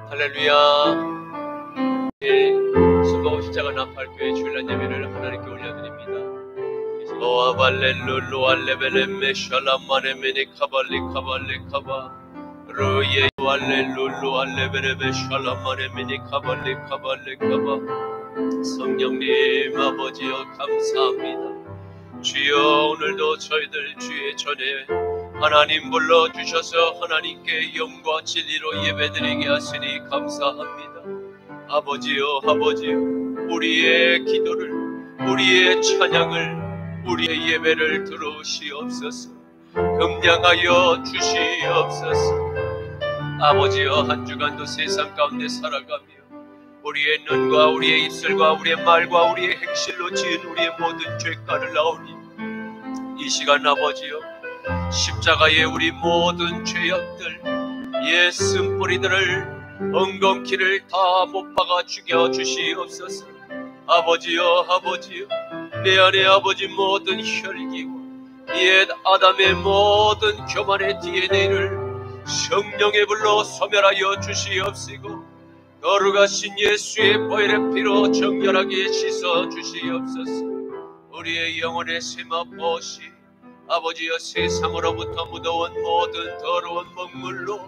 할렐루야. 수고 십자가 나팔교회 주일날 예배를 하나님께 올려드립니다. 로아 발렐룰루 알레벨레메 샬라마네메네 카발리 카발리 카바 루예 알렐룰루 알레벨레메 샬라마네메네 카발리 카발리 카바. 성령님 아버지여 감사합니다. 주여 오늘도 저희들 주의 전에 하나님 불러주셔서 하나님께 영과 진리로 예배드리게 하시니 감사합니다. 아버지여 아버지여 우리의 기도를 우리의 찬양을 우리의 예배를 들으시옵소서. 긍량하여 주시옵소서. 아버지여 한 주간도 세상 가운데 살아가며 우리의 눈과 우리의 입술과 우리의 말과 우리의 행실로 지은 우리의 모든 죄가를 나오니 이 시간 아버지여 십자가에 우리 모든 죄악들 옛 쓴뿌리들을 엉겅퀴를 다 못 박아 죽여 주시옵소서. 아버지여 아버지여 내 안에 아버지 모든 혈기와 옛 아담의 모든 교만의 DNA를 성령의 불로 소멸하여 주시옵시고 거룩하신 예수의 보혈의 피로 정결하게 씻어 주시옵소서. 우리의 영혼의 세마포시 아버지여 세상으로부터 묻어온 모든 더러운 먹물로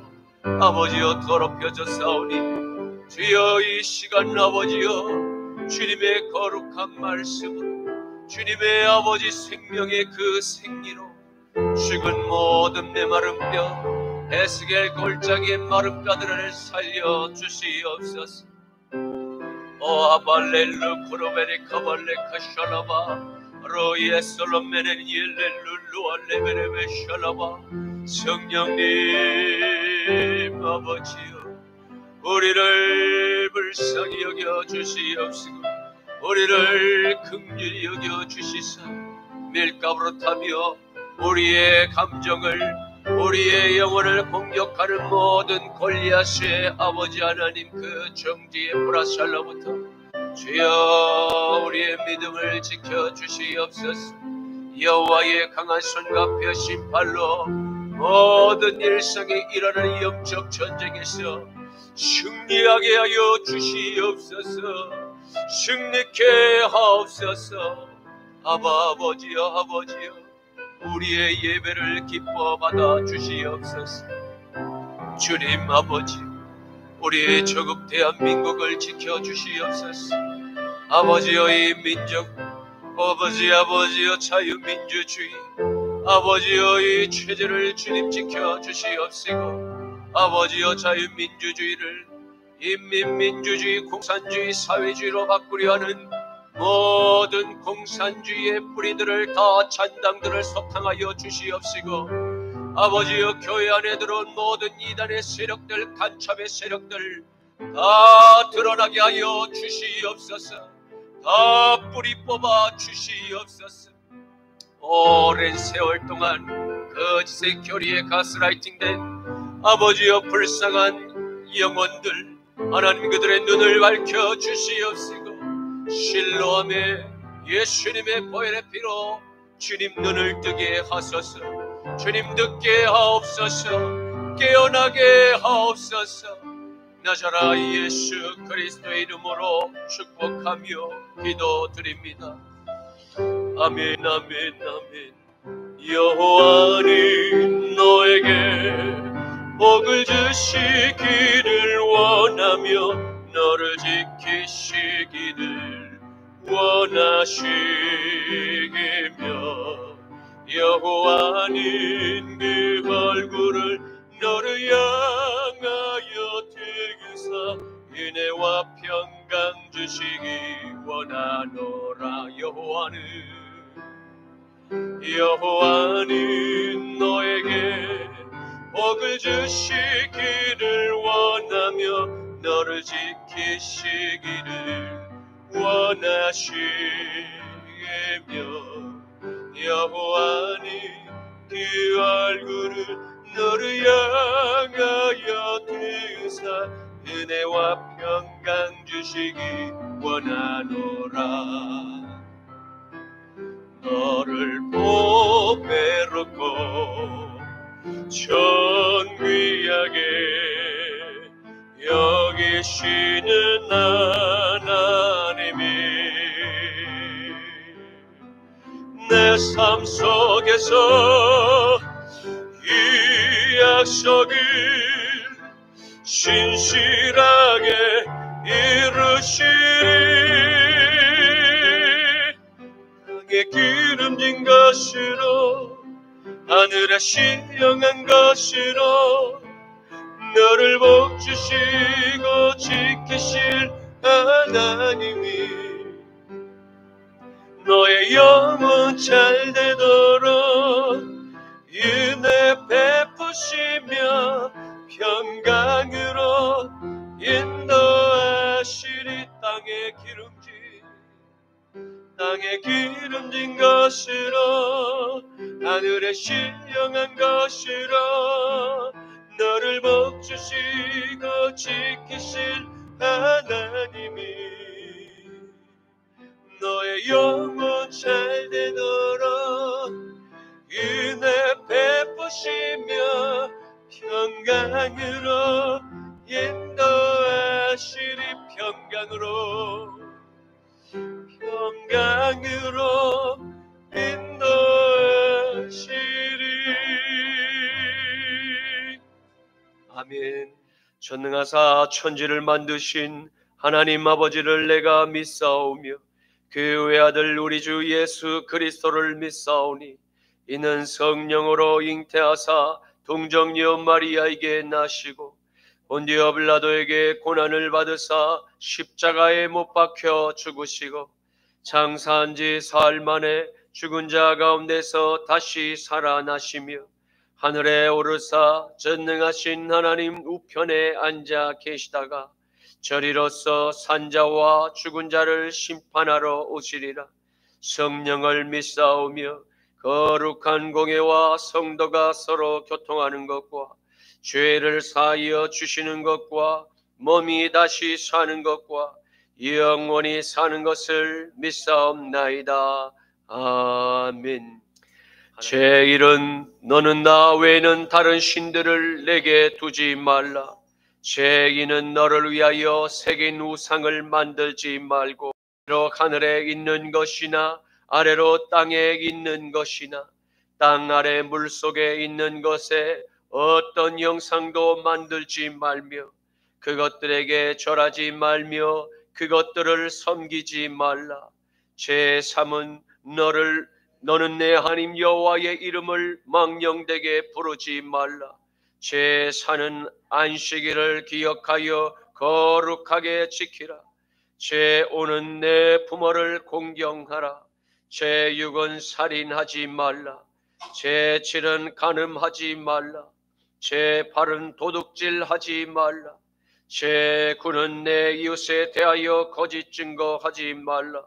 아버지여 더럽혀져 싸우니 주여 이 시간 아버지여 주님의 거룩한 말씀으로 주님의 아버지 생명의 그 생리로 죽은 모든 메마른 뼈 에스겔 골짜기의 마른 뼈들을 살려 주시옵소서. 오아발렐루 코로베리 카발레 카샬라바 로이에 솔로메넨 옐렐룰루 알레베레베 샬라바. 성령님 아버지여 우리를 불쌍히 여겨 주시옵시고 우리를 긍휼히 여겨 주시사 밀가부로 타며 우리의 감정을 우리의 영혼을 공격하는 모든 골리앗의 아버지 하나님 그 정지의 브라샬로부터 주여 우리의 믿음을 지켜주시옵소서. 여호와의 강한 손과 펴신 발로 모든 일상에 일어나는 영적 전쟁에서 승리하게 하여 주시옵소서. 승리케 하옵소서. 아버지여 아버지여 우리의 예배를 기뻐 받아 주시옵소서. 주님 아버지 우리의 저국 대한민국을 지켜주시옵소서. 아버지여 이 민족 아버지여 자유민주주의 아버지여 이 체제를 주님 지켜주시옵시고 아버지여 자유민주주의를 인민민주주의 공산주의 사회주의로 바꾸려 하는 모든 공산주의의 뿌리들을 다 잔당들을 소탕하여 주시옵시고 아버지여 교회 안에 들어온 모든 이단의 세력들 간첩의 세력들 다 드러나게 하여 주시옵소서. 다 뿌리 뽑아 주시옵소서. 오랜 세월 동안 거짓의 교리에 가스라이팅된 아버지여 불쌍한 영혼들 하나님 그들의 눈을 밝혀 주시옵시고 실로암에 예수님의 보혈의 피로 주님 눈을 뜨게 하소서. 주님 듣게 하옵소서. 깨어나게 하옵소서. 나자라 예수 그리스도의 이름으로 축복하며 기도드립니다. 아멘 아멘 아멘. 여호와는 너에게 복을 주시기를 원하며 너를 지키시기를 원하시기며 여호와는 그 얼굴을 너를 향하여 들으사 은혜와 평강 주시기 원하노라. 여호와는 너에게 복을 주시기를 원하며 너를 지키시기를 원하시며 여호와는 그 얼굴을 너를 향하여 드사 은혜와 평강 주시기 원하노라. 너를 보배롭고 존귀하게 여기 되시는 하나님이 내 삶 속에서 이 약속을 신실하게 이루시리. 땅에 기름진 것으로 하늘에 신령한 것으로 너를 복주시고 지키실 하나님이 너의 영혼 잘 되도록 은혜 베푸시며 평강으로 인도하시리. 땅에 기름진 것으로 하늘에 신령한 것으로 너를 복주시고 지키실 하나님이 너의 영혼 잘 되도록 은혜 베푸시며 평강으로 인도하시리. 평강으로 인도하시리. 아멘. 전능하사 천지를 만드신 하나님 아버지를 내가 믿사오며 그 외아들 우리 주 예수 그리스도를 믿사오니 이는 성령으로 잉태하사 동정녀 마리아에게 나시고 본디오 빌라도에게 고난을 받으사 십자가에 못 박혀 죽으시고 장사한 지 사흘 만에 죽은 자 가운데서 다시 살아나시며 하늘에 오르사 전능하신 하나님 우편에 앉아 계시다가 저리로서 산자와 죽은 자를 심판하러 오시리라. 성령을 믿사오며 거룩한 공회와 성도가 서로 교통하는 것과 죄를 사하여 주시는 것과 몸이 다시 사는 것과 영원히 사는 것을 믿사옵나이다. 아멘. 제1은 너는 나 외에는 다른 신들을 내게 두지 말라. 제2는 너를 위하여 새긴 우상을 만들지 말고 아래로 하늘에 있는 것이나 아래로 땅에 있는 것이나 땅 아래 물속에 있는 것에 어떤 형상도 만들지 말며 그것들에게 절하지 말며 그것들을 섬기지 말라. 제3은 너는 내 하나님 여호와의 이름을 망령되게 부르지 말라. 제4는 안식일을 기억하여 거룩하게 지키라. 제5는 내 부모를 공경하라. 제6은 살인하지 말라. 제7은 간음하지 말라. 제8은 도둑질하지 말라. 제9는 내 이웃에 대하여 거짓 증거하지 말라.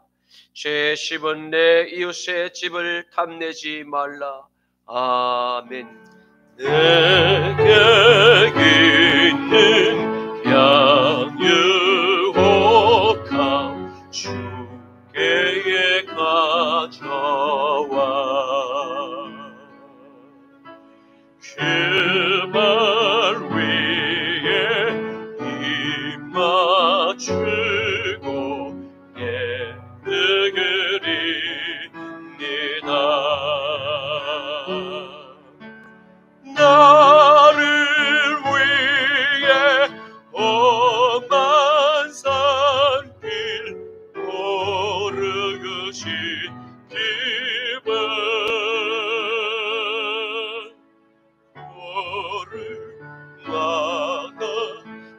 제10은 내 이웃의 집을 탐내지 말라. 아멘. 내게 있는 양육함 주께 가져와 그 발 위에 입 맞추고 예드리니다. 나를 위해 험한 산길 오르신 기분 걸음마다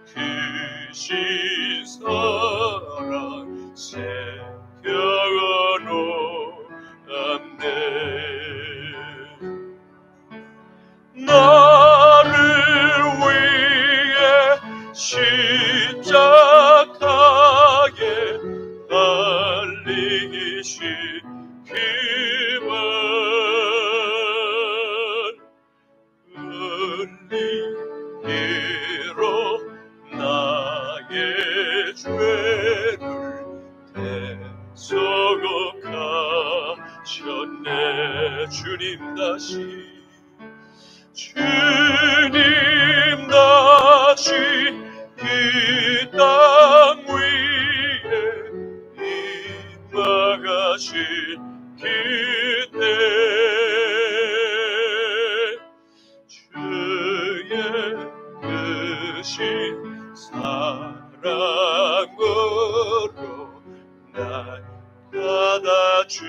크신 사랑 새겨놓았네. 나를 위해 십자가에 달리신 그분 흘리기로 나의 죄를 대속하셨네. 주님 다시 이 땅 나가신 그때 주의 크신 사랑으로 날 받아주소서.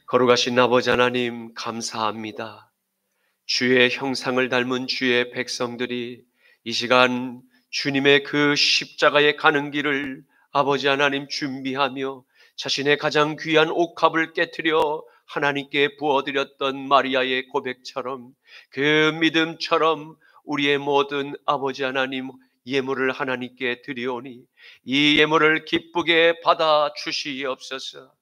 거룩하신 아버지 하나님, 감사합니다. 주의 형상을 닮은 주의 백성들이 이 시간 주님의 그 십자가에 가는 길을 아버지 하나님 준비하며 자신의 가장 귀한 옥합을 깨트려 하나님께 부어드렸던 마리아의 고백처럼, 그 믿음처럼 우리의 모든 아버지 하나님 예물을 하나님께 드리오니 이 예물을 기쁘게 받아 주시옵소서.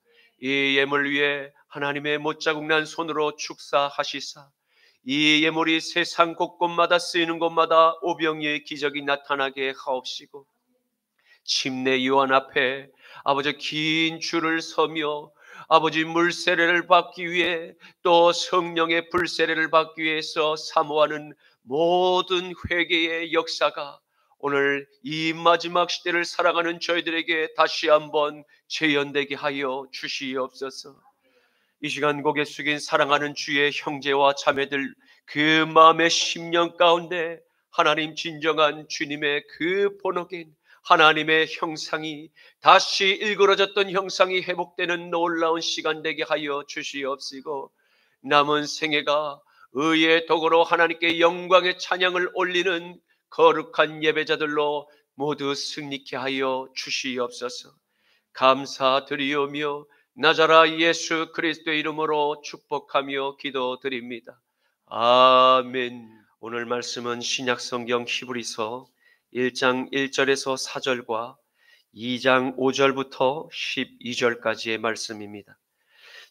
이 예물 위에 하나님의 못자국 난 손으로 축사하시사 이 예물이 세상 곳곳마다 쓰이는 곳마다 오병이의 기적이 나타나게 하옵시고, 침례 요한 앞에 아버지 긴 줄을 서며 아버지 물세례를 받기 위해 또 성령의 불세례를 받기 위해서 사모하는 모든 회개의 역사가 오늘 이 마지막 시대를 살아가는 저희들에게 다시 한번 재현되게 하여 주시옵소서. 이 시간 고개 숙인 사랑하는 주의 형제와 자매들, 그 마음의 심령 가운데 하나님 진정한 주님의 그 본혹인 하나님의 형상이 다시 일그러졌던 형상이 회복되는 놀라운 시간 되게 하여 주시옵시고, 남은 생애가 의의 도구로 하나님께 영광의 찬양을 올리는 거룩한 예배자들로 모두 승리케 하여 주시옵소서. 감사드리오며 나자라 예수 그리스도의 이름으로 축복하며 기도드립니다. 아멘. 오늘 말씀은 신약성경 히브리서 1장 1절에서 4절과 2장 5절부터 12절까지의 말씀입니다.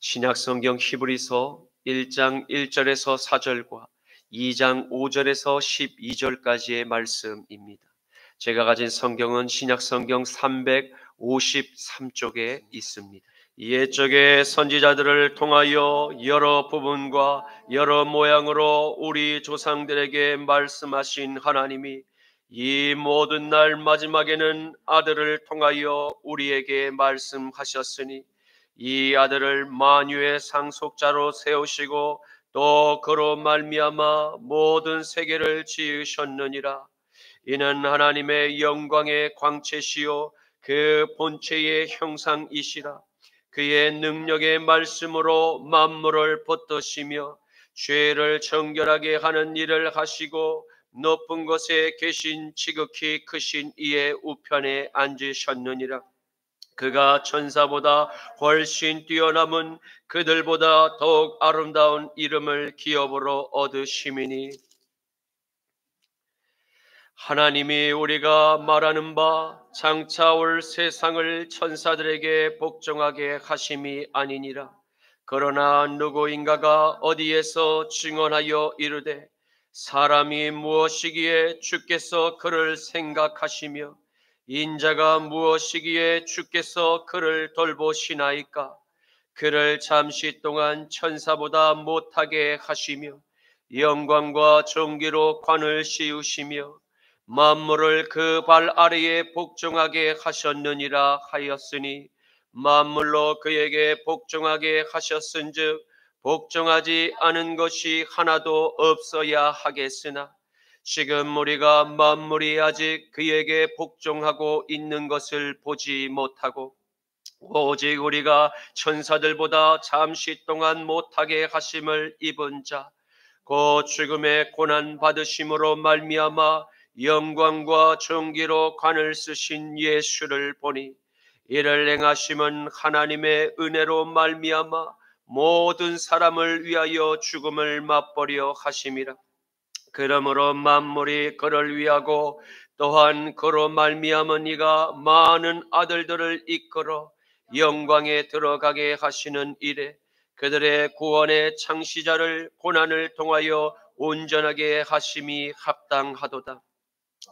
신약성경 히브리서 1장 1절에서 4절과 2장 5절에서 12절까지의 말씀입니다. 제가 가진 성경은 신약성경 353쪽에 있습니다. 옛적의 선지자들을 통하여 여러 부분과 여러 모양으로 우리 조상들에게 말씀하신 하나님이 이 모든 날 마지막에는 아들을 통하여 우리에게 말씀하셨으니 이 아들을 만유의 상속자로 세우시고 또 그로 말미암아 모든 세계를 지으셨느니라. 이는 하나님의 영광의 광채시요 그 본체의 형상이시라. 그의 능력의 말씀으로 만물을 붙드시며 죄를 정결하게 하는 일을 하시고 높은 곳에 계신 지극히 크신 이의 우편에 앉으셨느니라. 그가 천사보다 훨씬 뛰어남은 그들보다 더욱 아름다운 이름을 기업으로 얻으심이니, 하나님이 우리가 말하는 바 장차 올 세상을 천사들에게 복종하게 하심이 아니니라. 그러나 누구인가가 어디에서 증언하여 이르되 사람이 무엇이기에 주께서 그를 생각하시며 인자가 무엇이기에 주께서 그를 돌보시나이까. 그를 잠시 동안 천사보다 못하게 하시며 영광과 존귀로 관을 씌우시며 만물을 그 발 아래에 복종하게 하셨느니라 하였으니, 만물로 그에게 복종하게 하셨은즉 복종하지 않은 것이 하나도 없어야 하겠으나, 지금 우리가 만물이 아직 그에게 복종하고 있는 것을 보지 못하고 오직 우리가 천사들보다 잠시 동안 못하게 하심을 입은 자 곧 죽음의 고난 받으심으로 말미암아 영광과 존귀로 관을 쓰신 예수를 보니, 이를 행하심은 하나님의 은혜로 말미암아 모든 사람을 위하여 죽음을 맛보려 하심이라. 그러므로 만물이 그를 위하고 또한 그로 말미암은 이가 많은 아들들을 이끌어 영광에 들어가게 하시는 이래 그들의 구원의 창시자를 고난을 통하여 온전하게 하심이 합당하도다.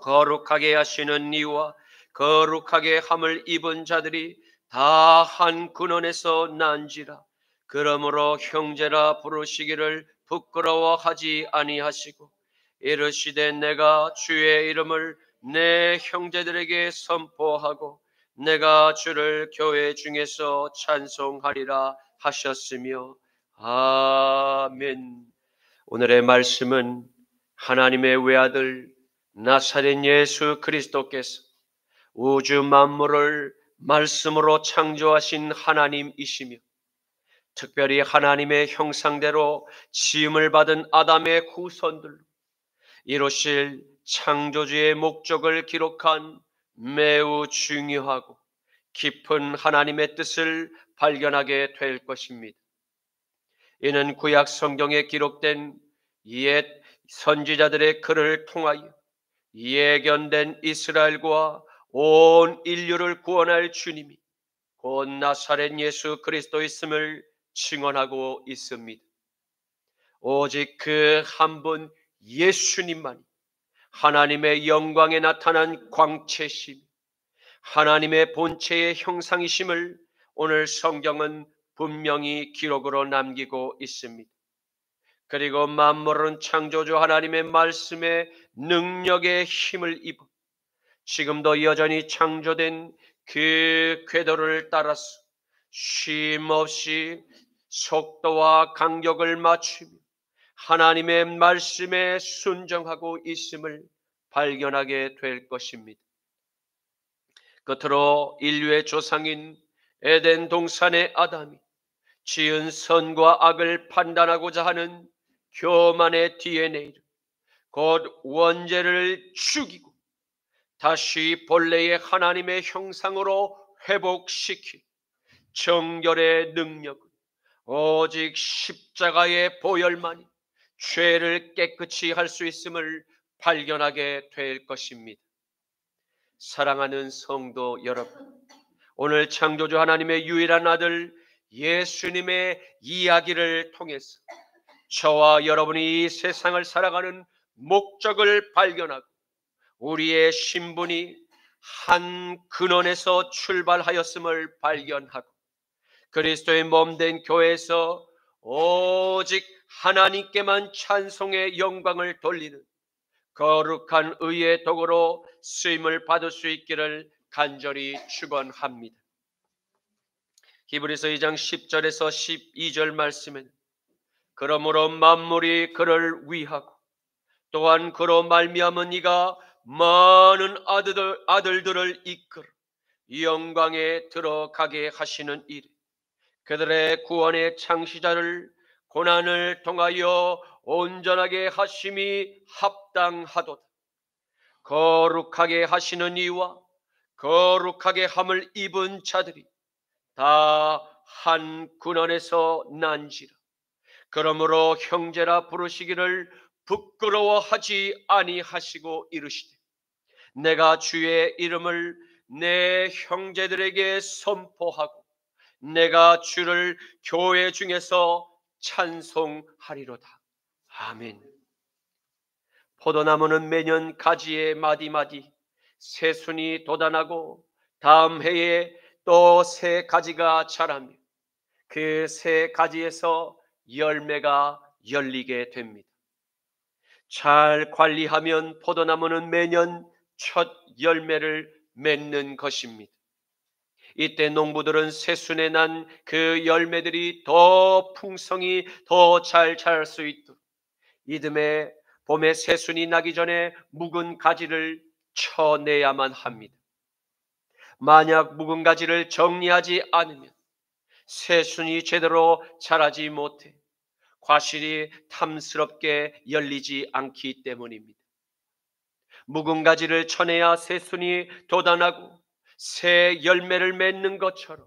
거룩하게 하시는 이와 거룩하게 함을 입은 자들이 다 한 근원에서 난지라. 그러므로 형제라 부르시기를 부끄러워하지 아니하시고 이르시되 내가 주의 이름을 내 형제들에게 선포하고 내가 주를 교회 중에서 찬송하리라 하셨으며. 아멘. 오늘의 말씀은 하나님의 외아들 나사렛 예수 그리스도께서 우주 만물을 말씀으로 창조하신 하나님이시며 특별히 하나님의 형상대로 지음을 받은 아담의 후손들로 이루실 창조주의 목적을 기록한 매우 중요하고 깊은 하나님의 뜻을 발견하게 될 것입니다. 이는 구약 성경에 기록된 옛 선지자들의 글을 통하여 예견된 이스라엘과 온 인류를 구원할 주님이 곧 나사렛 예수 그리스도였음을 증언하고 있습니다. 오직 그 한 분 예수님만이 하나님의 영광에 나타난 광채심, 하나님의 본체의 형상이심을 오늘 성경은 분명히 기록으로 남기고 있습니다. 그리고 만물은 창조주 하나님의 말씀의 능력에 힘을 입어 지금도 여전히 창조된 그 궤도를 따라서 쉼없이 속도와 간격을 맞추며 하나님의 말씀에 순종하고 있음을 발견하게 될 것입니다. 끝으로 인류의 조상인 에덴 동산의 아담이 지은 선과 악을 판단하고자 하는 교만의 DNA를 곧 원죄를 죽이고 다시 본래의 하나님의 형상으로 회복시킬 정결의 능력은 오직 십자가의 보혈만이 죄를 깨끗이 할 수 있음을 발견하게 될 것입니다. 사랑하는 성도 여러분, 오늘 창조주 하나님의 유일한 아들 예수님의 이야기를 통해서 저와 여러분이 이 세상을 살아가는 목적을 발견하고 우리의 신분이 한 근원에서 출발하였음을 발견하고 그리스도의 몸된 교회에서 오직 하나님께만 찬송의 영광을 돌리는 거룩한 의의 도구로 쓰임을 받을 수 있기를 간절히 축원합니다. 히브리서 2장 10절에서 12절 말씀에는 그러므로 만물이 그를 위하고 또한 그로 말미암은 이가 많은 아들들을 이끌어 영광에 들어가게 하시는 일, 그들의 구원의 창시자를 고난을 통하여 온전하게 하심이 합당하도다. 거룩하게 하시는 이와 거룩하게 함을 입은 자들이 다 한 근원에서 난지라. 그러므로 형제라 부르시기를 부끄러워하지 아니하시고 이르시되 내가 주의 이름을 내 형제들에게 선포하고 내가 주를 교회 중에서 찬송하리로다. 아멘. 포도나무는 매년 가지에 마디마디 새순이 돋아나고 다음 해에 또 새 가지가 자라며 그 새 가지에서 열매가 열리게 됩니다. 잘 관리하면 포도나무는 매년 첫 열매를 맺는 것입니다. 이때 농부들은 새순에 난 그 열매들이 더 풍성히 더 잘 자랄 수 있도록 이듬해 봄에 새순이 나기 전에 묵은 가지를 쳐내야만 합니다. 만약 묵은 가지를 정리하지 않으면 새순이 제대로 자라지 못해 과실이 탐스럽게 열리지 않기 때문입니다. 묵은 가지를 쳐내야 새순이 돋아나고 새 열매를 맺는 것처럼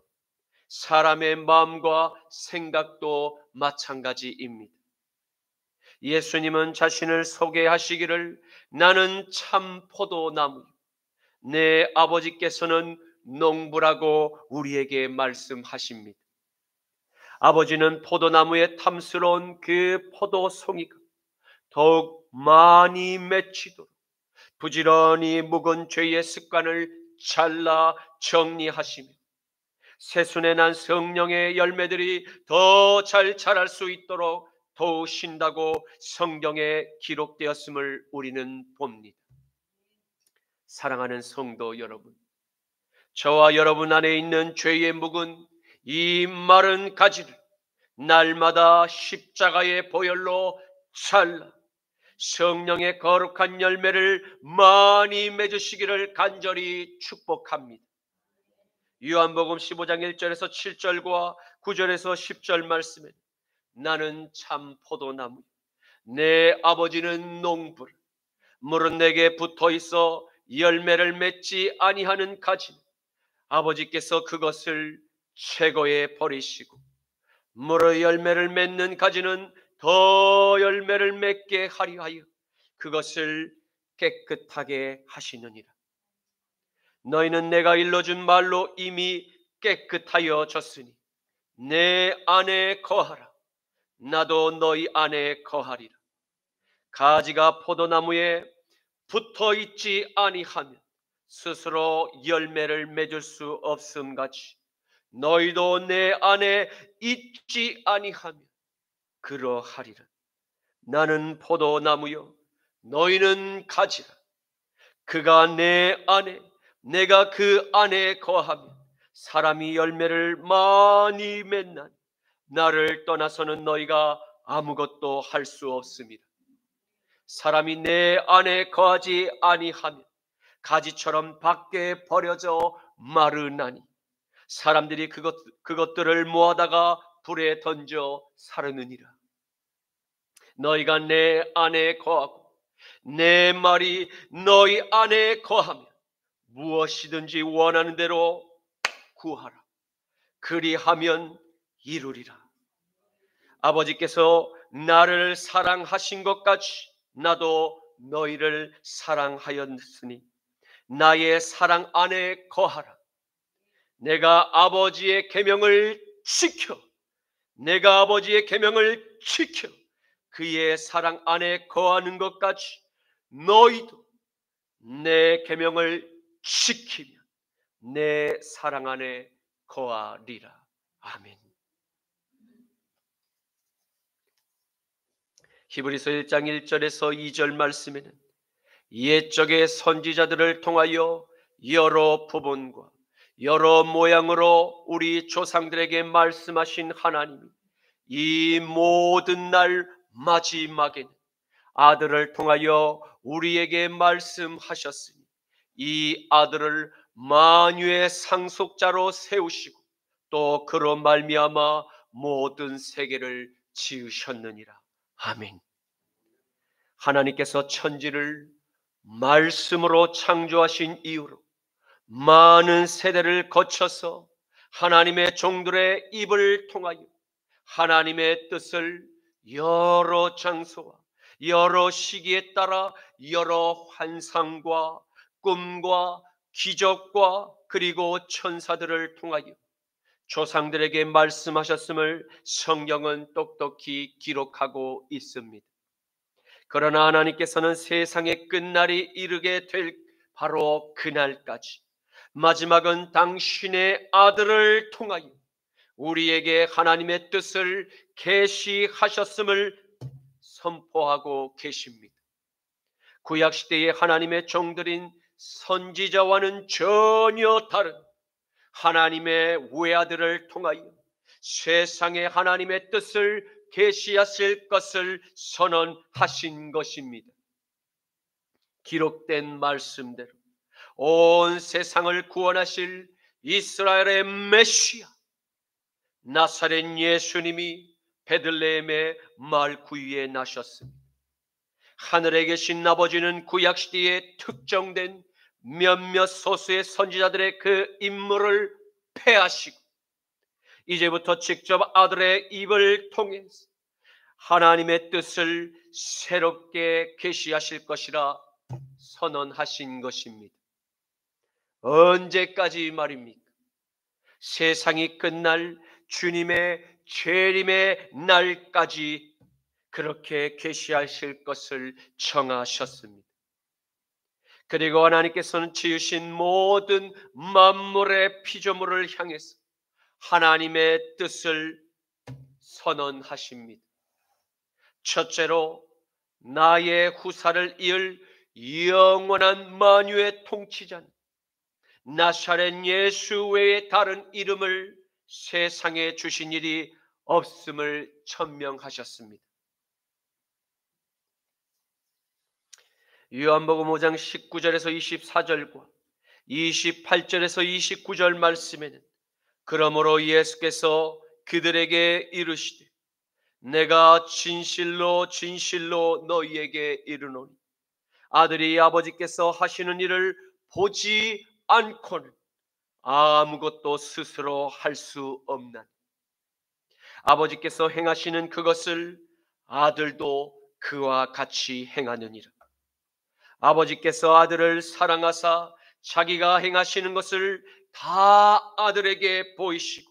사람의 마음과 생각도 마찬가지입니다. 예수님은 자신을 소개하시기를 나는 참 포도나무, 내 아버지께서는 농부라고 우리에게 말씀하십니다. 아버지는 포도나무에 탐스러운 그 포도송이가 더욱 많이 맺히도록 부지런히 묵은 죄의 습관을 잘라 정리하시며 새순에 난 성령의 열매들이 더 잘 자랄 수 있도록 도우신다고 성경에 기록되었음을 우리는 봅니다. 사랑하는 성도 여러분, 저와 여러분 안에 있는 죄의 묵은 이 마른 가지를 날마다 십자가의 보혈로 잘라 성령의 거룩한 열매를 많이 맺으시기를 간절히 축복합니다. 요한복음 15장 1절에서 7절과 9절에서 10절 말씀에 나는 참 포도나무, 내 아버지는 농부라. 물은 내게 붙어 있어 열매를 맺지 아니하는 가지, 아버지께서 그것을 최고에 버리시고 물의 열매를 맺는 가지는 더 열매를 맺게 하려 하여 그것을 깨끗하게 하시느니라. 너희는 내가 일러준 말로 이미 깨끗하여졌으니 내 안에 거하라. 나도 너희 안에 거하리라. 가지가 포도나무에 붙어 있지 아니하면 스스로 열매를 맺을 수 없음같이 너희도 내 안에 있지 아니하면 그러하리라. 나는 포도나무요 너희는 가지라. 그가 내 안에 내가 그 안에 거하면 사람이 열매를 많이 맺나니 나를 떠나서는 너희가 아무것도 할 수 없습니다. 사람이 내 안에 거하지 아니하면 가지처럼 밖에 버려져 마르나니 사람들이 그것들을 모아다가 불에 던져 사르느니라. 너희가 내 안에 거하고 내 말이 너희 안에 거하면 무엇이든지 원하는 대로 구하라. 그리하면 이루리라. 아버지께서 나를 사랑하신 것 같이 나도 너희를 사랑하였으니 나의 사랑 안에 거하라. 내가 아버지의 계명을 지켜 그의 사랑 안에 거하는 것 같이 너희도 내 계명을 지키면 내 사랑 안에 거하리라. 아멘. 히브리서 1장 1절에서 2절 말씀에는 옛적의 선지자들을 통하여 여러 부분과 여러 모양으로 우리 조상들에게 말씀하신 하나님이 이 모든 날 마지막에는 아들을 통하여 우리에게 말씀하셨으니 이 아들을 만유의 상속자로 세우시고 또 그로 말미암아 모든 세계를 지으셨느니라. 아멘. 하나님께서 천지를 말씀으로 창조하신 이후로 많은 세대를 거쳐서 하나님의 종들의 입을 통하여 하나님의 뜻을 여러 장소와 여러 시기에 따라 여러 환상과 꿈과 기적과 그리고 천사들을 통하여 조상들에게 말씀하셨음을 성경은 똑똑히 기록하고 있습니다. 그러나 하나님께서는 세상의 끝날이 이르게 될 바로 그날까지 마지막은 당신의 아들을 통하여 우리에게 하나님의 뜻을 계시하셨음을 선포하고 계십니다. 구약시대의 하나님의 종들인 선지자와는 전혀 다른 하나님의 외아들을 통하여 세상에 하나님의 뜻을 계시하실 것을 선언하신 것입니다. 기록된 말씀대로 온 세상을 구원하실 이스라엘의 메시아 나사렛 예수님이 베들레헴의 마을 구유에 나셨습니다. 하늘에 계신 아버지는 구약시대에 특정된 몇몇 소수의 선지자들의 그 임무를 폐하시고 이제부터 직접 아들의 입을 통해서 하나님의 뜻을 새롭게 계시하실 것이라 선언하신 것입니다. 언제까지 말입니까? 세상이 끝날 주님의 재림의 날까지 그렇게 계시하실 것을 정하셨습니다. 그리고 하나님께서는 지으신 모든 만물의 피조물을 향해서 하나님의 뜻을 선언하십니다. 첫째로 나의 후사를 이을 영원한 만유의 통치자는 나사렛 예수 외에 다른 이름을 세상에 주신 일이 없음을 천명하셨습니다. 요한복음 5장 19절에서 24절과 28절에서 29절 말씀에는 그러므로 예수께서 그들에게 이르시되 내가 진실로 진실로 너희에게 이르노니 아들이 아버지께서 하시는 일을 보지 않고는 아무것도 스스로 할 수 없나니 아버지께서 행하시는 그것을 아들도 그와 같이 행하느니라. 아버지께서 아들을 사랑하사 자기가 행하시는 것을 다 아들에게 보이시고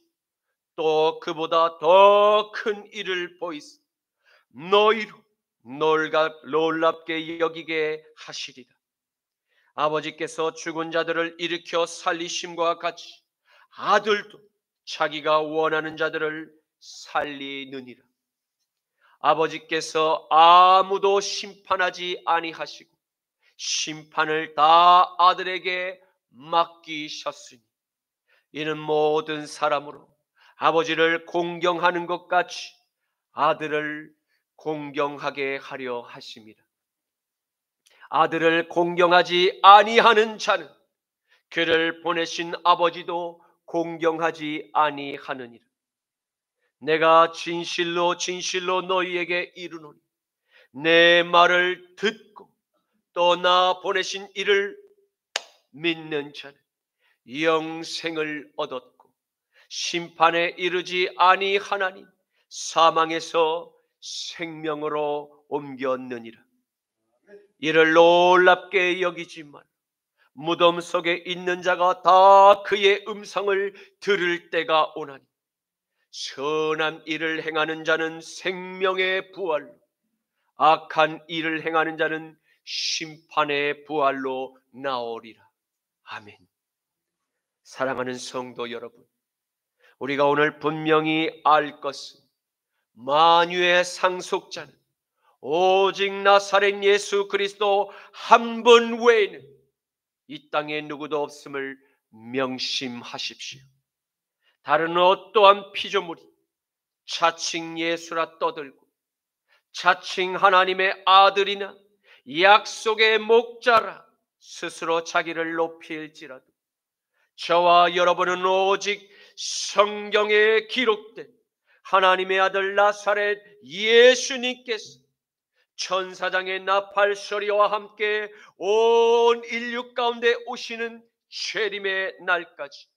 또 그보다 더 큰 일을 보이사 너희로 놀랍게 여기게 하시리라. 아버지께서 죽은 자들을 일으켜 살리심과 같이 아들도 자기가 원하는 자들을 살리느니라. 아버지께서 아무도 심판하지 아니하시고 심판을 다 아들에게 맡기셨으니 이는 모든 사람으로 아버지를 공경하는 것 같이 아들을 공경하게 하려 하심이라. 아들을 공경하지 아니하는 자는 그를 보내신 아버지도 공경하지 아니하느니라. 내가 진실로 진실로 너희에게 이르노니 내 말을 듣고 또 나 보내신 이를 믿는 자는 영생을 얻었고 심판에 이르지 아니하나니 사망에서 생명으로 옮겼느니라. 이를 놀랍게 여기지 말라. 무덤 속에 있는 자가 다 그의 음성을 들을 때가 오나니 선한 일을 행하는 자는 생명의 부활로 악한 일을 행하는 자는 심판의 부활로 나오리라. 아멘. 사랑하는 성도 여러분, 우리가 오늘 분명히 알 것은 만유의 상속자는 오직 나사렛 예수 그리스도 한 분 외에는 이 땅에 누구도 없음을 명심하십시오. 다른 어떠한 피조물이 자칭 예수라 떠들고 자칭 하나님의 아들이나 약속의 목자라 스스로 자기를 높일지라도 저와 여러분은 오직 성경에 기록된 하나님의 아들 나사렛 예수님께서 천사장의 나팔 소리와 함께 온 인류 가운데 오시는 재림의 날까지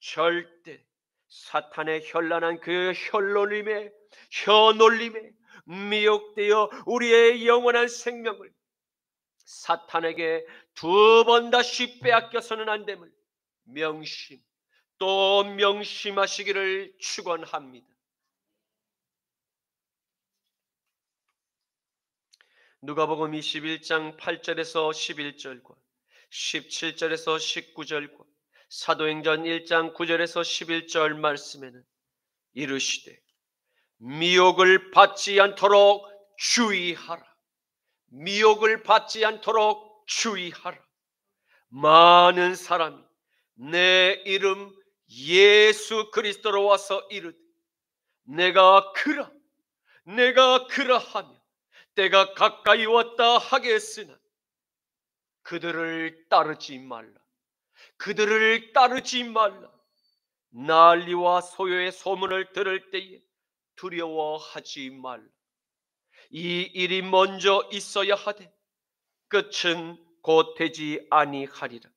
절대 사탄의 현란한 그 혀놀림에 미혹되어 우리의 영원한 생명을 사탄에게 두 번 다시 빼앗겨서는 안 됨을 명심 또 명심하시기를 축원합니다. 누가복음 21장 8절에서 11절과 17절에서 19절과 사도행전 1장 9절에서 11절 말씀에는 이르시되 미혹을 받지 않도록 주의하라. 미혹을 받지 않도록 주의하라. 많은 사람이 내 이름 예수 그리스도로 와서 이르되 내가 그러하며 때가 가까이 왔다 하겠으나 그들을 따르지 말라. 그들을 따르지 말라. 난리와 소요의 소문을 들을 때에 두려워하지 말라. 이 일이 먼저 있어야 하되 끝은 곧 되지 아니하리라.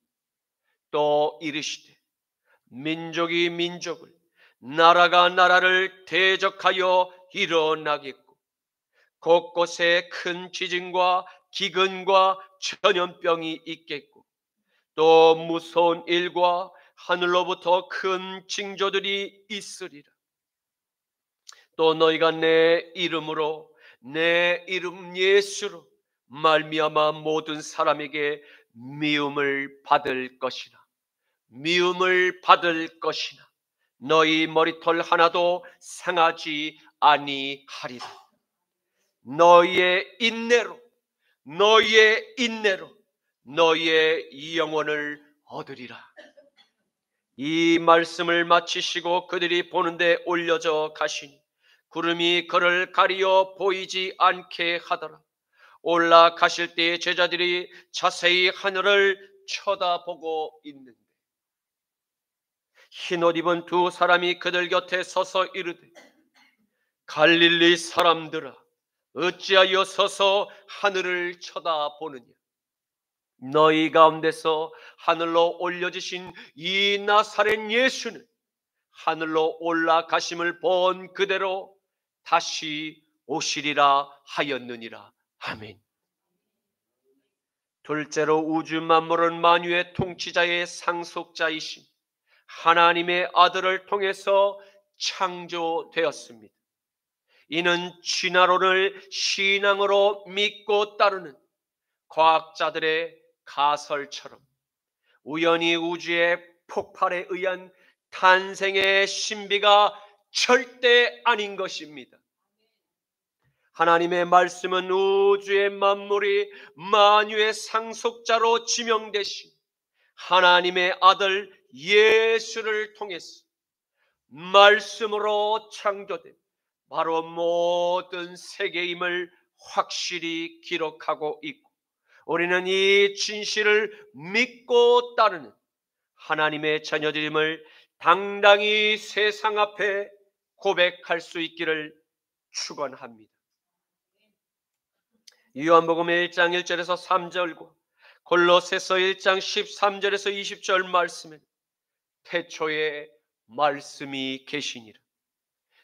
또 이르시되 민족이 민족을 나라가 나라를 대적하여 일어나겠고 곳곳에 큰 지진과 기근과 전염병이 있겠고 또 무서운 일과 하늘로부터 큰 징조들이 있으리라. 또 너희가 내 이름으로 내 이름 예수로 말미암아 모든 사람에게 미움을 받을 것이나 너희 머리털 하나도 상하지 아니하리라. 너희의 인내로 너희의 인내로 너희의 영혼을 얻으리라. 이 말씀을 마치시고 그들이 보는데 올려져 가시니 구름이 그를 가리어 보이지 않게 하더라. 올라가실 때에 제자들이 자세히 하늘을 쳐다보고 있는데 흰옷 입은 두 사람이 그들 곁에 서서 이르되 갈릴리 사람들아 어찌하여 서서 하늘을 쳐다보느냐. 너희 가운데서 하늘로 올려지신 이 나사렛 예수는 하늘로 올라가심을 본 그대로 다시 오시리라 하였느니라. 아멘. 둘째로 우주 만물은 만유의 통치자의 상속자이신 하나님의 아들을 통해서 창조되었습니다. 이는 진화론을 신앙으로 믿고 따르는 과학자들의 가설처럼 우연히 우주의 폭발에 의한 탄생의 신비가 절대 아닌 것입니다. 하나님의 말씀은 우주의 만물이 만유의 상속자로 지명되신 하나님의 아들 예수를 통해서 말씀으로 창조된 바로 모든 세계임을 확실히 기록하고 있고, 우리는 이 진실을 믿고 따르는 하나님의 자녀들임을 당당히 세상 앞에 고백할 수 있기를 축원합니다. 요한복음 1장 1절에서 3절과 골로새서 1장 13절에서 20절 말씀에 태초에 말씀이 계시니라.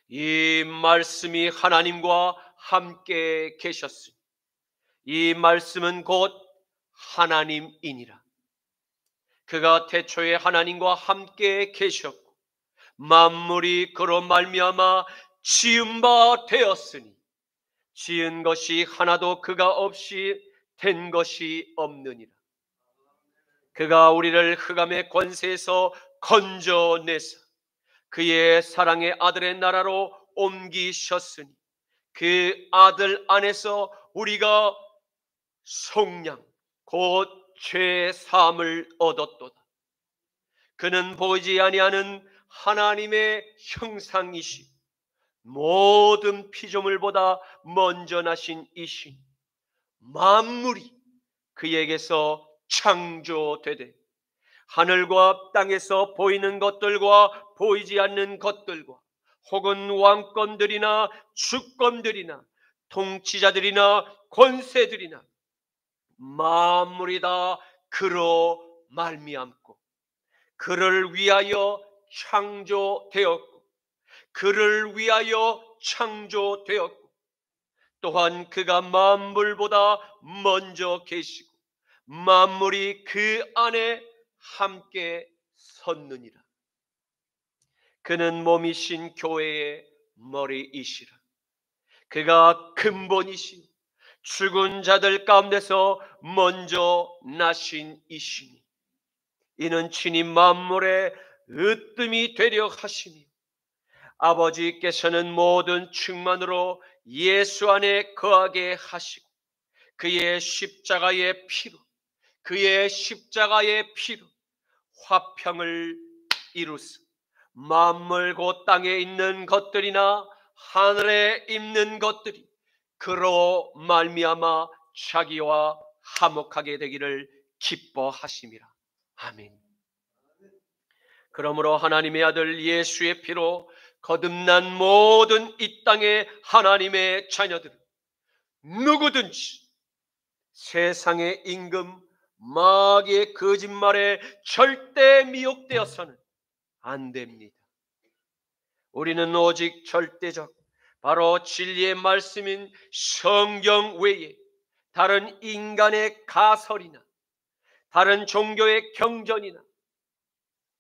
이 말씀이 하나님과 함께 계셨으니 이 말씀은 곧 하나님이니라. 그가 태초에 하나님과 함께 계셨고 만물이 그로 말미암아 지은 바 되었으니 지은 것이 하나도 그가 없이 된 것이 없느니라. 그가 우리를 흑암의 권세에서 건져내사 그의 사랑의 아들의 나라로 옮기셨으니 그 아들 안에서 우리가 속량 곧 죄 사함을 얻었도다. 그는 보이지 아니하는 하나님의 형상이시 모든 피조물보다 먼저 나신 이신 만물이 그에게서 창조되되 하늘과 땅에서 보이는 것들과 보이지 않는 것들과 혹은 왕권들이나 주권들이나 통치자들이나 권세들이나 만물이 다 그로 말미암고 그를 위하여 창조되었고 그를 위하여 창조되었고 또한 그가 만물보다 먼저 계시고 만물이 그 안에 함께 섰느니라. 그는 몸이신 교회의 머리이시라. 그가 근본이시요 죽은 자들 가운데서 먼저 나신 이시니 이는 친히 만물의 으뜸이 되려 하시니 아버지께서는 모든 충만으로 예수 안에 거하게 하시고 그의 십자가의 피로 화평을 이루사 만물 곧 땅에 있는 것들이나 하늘에 있는 것들이 그로 말미암아 자기와 화목하게 되기를 기뻐하심이라. 아멘. 그러므로 하나님의 아들 예수의 피로 거듭난 모든 이 땅의 하나님의 자녀들은 누구든지 세상의 임금 마귀의 거짓말에 절대 미혹되어서는 안 됩니다. 우리는 오직 절대적 바로 진리의 말씀인 성경 외에 다른 인간의 가설이나 다른 종교의 경전이나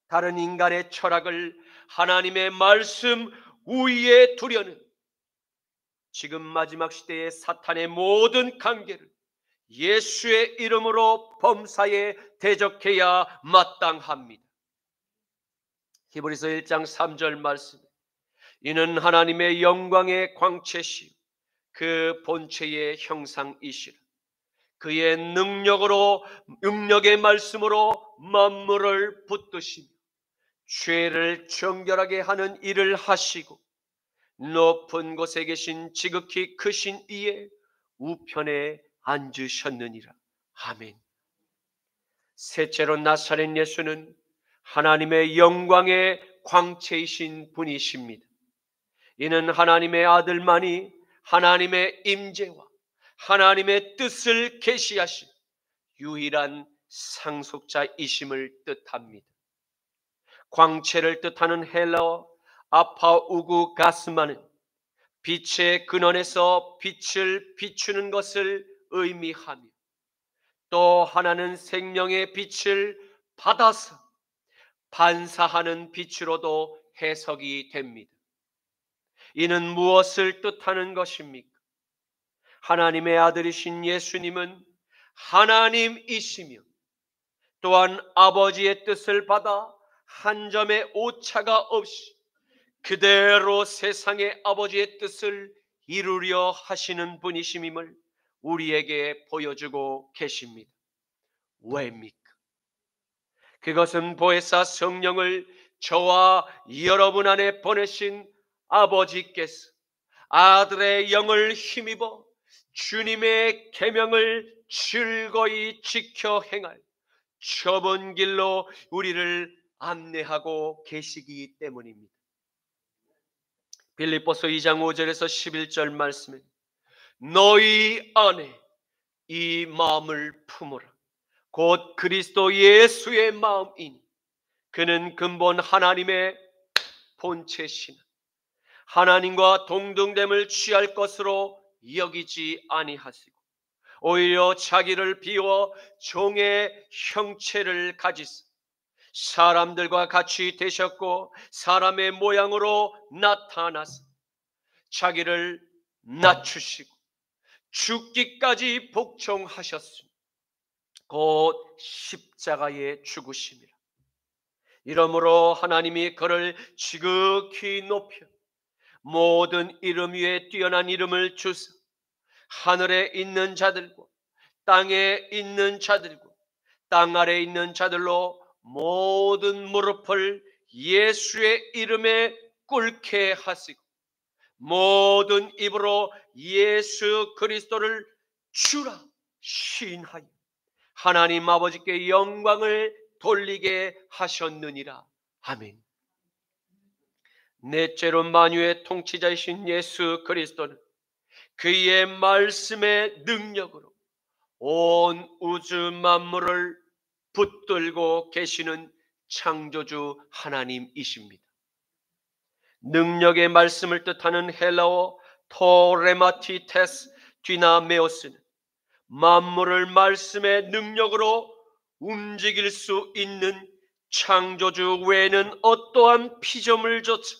다른 인간의 철학을 하나님의 말씀 위에 두려는 지금 마지막 시대의 사탄의 모든 관계를 예수의 이름으로 범사에 대적해야 마땅합니다. 히브리서 1장 3절 말씀, 이는 하나님의 영광의 광채시요 그 본체의 형상이시라. 그의 능력의 말씀으로 만물을 붙드시며 죄를 정결하게 하는 일을 하시고 높은 곳에 계신 지극히 크신 이의 우편에 앉으셨느니라. 아멘. 셋째로 나사렛 예수는 하나님의 영광의 광채이신 분이십니다. 이는 하나님의 아들만이 하나님의 임재와 하나님의 뜻을 계시하신 유일한 상속자이심을 뜻합니다. 광채를 뜻하는 헬라어 아파우구가스마는 빛의 근원에서 빛을 비추는 것을 의미하며, 또 하나는 생명의 빛을 받아서 반사하는 빛으로도 해석이 됩니다. 이는 무엇을 뜻하는 것입니까? 하나님의 아들이신 예수님은 하나님이시며 또한 아버지의 뜻을 받아 한 점의 오차가 없이 그대로 세상의 아버지의 뜻을 이루려 하시는 분이심을 우리에게 보여주고 계십니다. 왜입니까? 그것은 보혜사 성령을 저와 여러분 안에 보내신 아버지께서 아들의 영을 힘입어 주님의 계명을 즐거이 지켜 행할 좁은 길로 우리를 안내하고 계시기 때문입니다. 빌립보서 2장 5절에서 11절 말씀에 너희 안에 이 마음을 품으라. 곧 그리스도 예수의 마음이니 그는 근본 하나님의 본체시나 하나님과 동등됨을 취할 것으로 여기지 아니하시고 오히려 자기를 비워 종의 형체를 가지사 사람들과 같이 되셨고 사람의 모양으로 나타나서 자기를 낮추시고 죽기까지 복종하셨으니 곧 십자가에 죽으심이라. 이러므로 하나님이 그를 지극히 높여 모든 이름 위에 뛰어난 이름을 주사 하늘에 있는 자들과 땅에 있는 자들과 땅 아래에 있는 자들로 모든 무릎을 예수의 이름에 꿇게 하시고 모든 입으로 예수 그리스도를 주라 시인하여 하나님 아버지께 영광을 돌리게 하셨느니라. 아멘. 넷째로 만유의 통치자이신 예수 그리스도는 그의 말씀의 능력으로 온 우주 만물을 붙들고 계시는 창조주 하나님이십니다. 능력의 말씀을 뜻하는 헬라어 토레마티테스 디나메오스는 만물을 말씀의 능력으로 움직일 수 있는 창조주 외에는 어떠한 피조물조차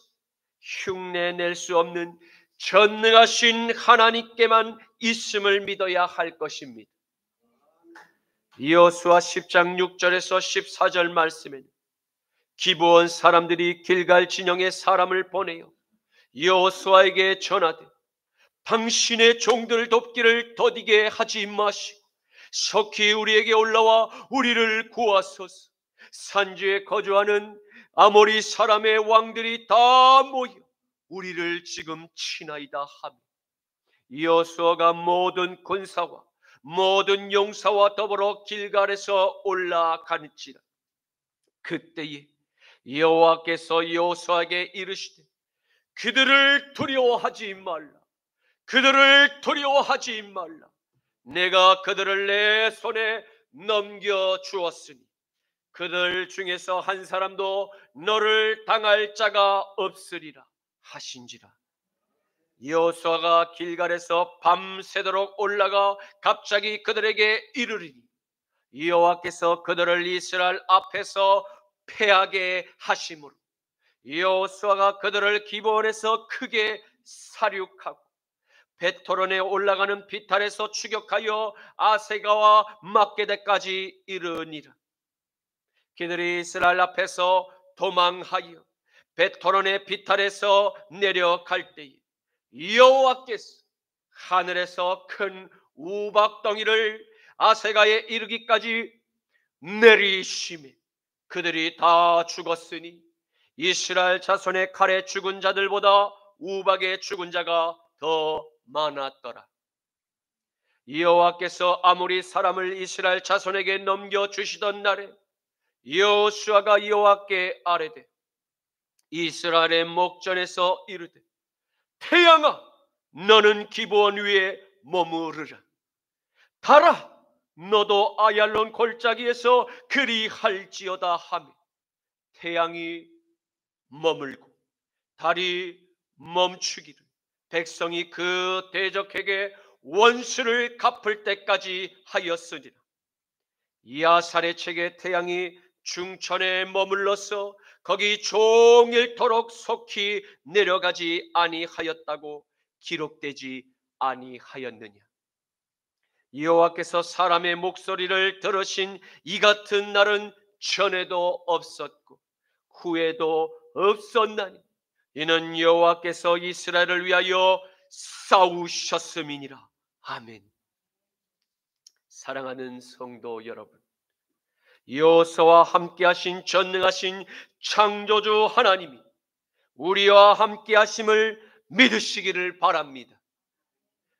흉내낼 수 없는 전능하신 하나님께만 있음을 믿어야 할 것입니다. 여호수아 10장 6절에서 14절 말씀에는 기브온 사람들이 길갈 진영에 사람을 보내어 여호수아에게 전하되 당신의 종들을 돕기를 더디게 하지 마시고 속히 우리에게 올라와 우리를 구하소서. 산지에 거주하는 아모리 사람의 왕들이 다 모여 우리를 지금 치나이다 하며 여호수아가 모든 군사와 모든 용사와 더불어 길갈에서 올라가는지라. 그때에 여호와께서 여호수아에게 이르시되 그들을 두려워하지 말라. 그들을 두려워하지 말라. 내가 그들을 내 손에 넘겨주었으니 그들 중에서 한 사람도 너를 당할 자가 없으리라 하신지라. 여호수아가 길갈에서 밤새도록 올라가 갑자기 그들에게 이르리니 여호와께서 그들을 이스라엘 앞에서 패하게 하심으로 여호수아가 그들을 기브온에서 크게 사륙하고 벳토론에 올라가는 비탈에서 추격하여 아세가와 막게대까지 이르니라. 그들이 이스라엘 앞에서 도망하여 벳토론의 비탈에서 내려갈 때에 여호와께서 하늘에서 큰 우박덩이를 아세가에 이르기까지 내리시매 그들이 다 죽었으니 이스라엘 자손의 칼에 죽은 자들보다 우박에 죽은 자가 더 많았더라. 여호와께서 아무리 사람을 이스라엘 자손에게 넘겨주시던 날에 여호수아가 여호와께 아뢰되 이스라엘의 목전에서 이르되 태양아 너는 기브온 위에 머무르라. 달아 너도 아얄론 골짜기에서 그리할지어다 하며 태양이 머물고 달이 멈추기를 백성이 그 대적에게 원수를 갚을 때까지 하였으니라. 야살의 책에 태양이 중천에 머물러서 거기 종일토록 속히 내려가지 아니하였다고 기록되지 아니하였느냐. 여호와께서 사람의 목소리를 들으신 이 같은 날은 전에도 없었고 후에도 없었나니 이는 여호와께서 이스라엘을 위하여 싸우셨음이니라. 아멘. 사랑하는 성도 여러분, 여호수아와 함께하신 전능하신 창조주 하나님이 우리와 함께하심을 믿으시기를 바랍니다.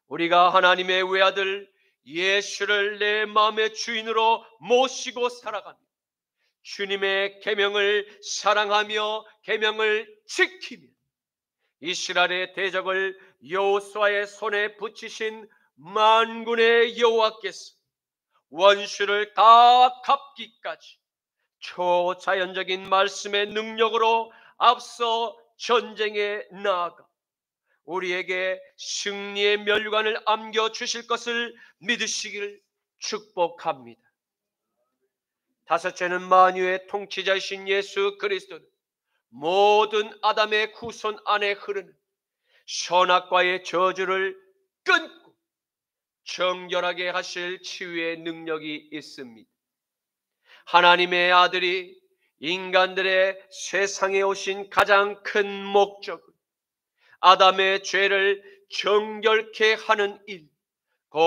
우리가 하나님의 외아들 예수를 내 마음의 주인으로 모시고 살아가며 주님의 계명을 사랑하며 계명을 지키며 이스라엘의 대적을 여호수아의 손에 붙이신 만군의 여호와께서 원수를 다 갚기까지 초자연적인 말씀의 능력으로 앞서 전쟁에 나아가 우리에게 승리의 멸관을 안겨주실 것을 믿으시기를 축복합니다. 다섯째는 만유의 통치자이신 예수 그리스도는 모든 아담의 후손 안에 흐르는 선악과의 저주를 끊고 정결하게 하실 치유의 능력이 있습니다. 하나님의 아들이 인간들의 세상에 오신 가장 큰 목적은 아담의 죄를 정결케 하는 일, 그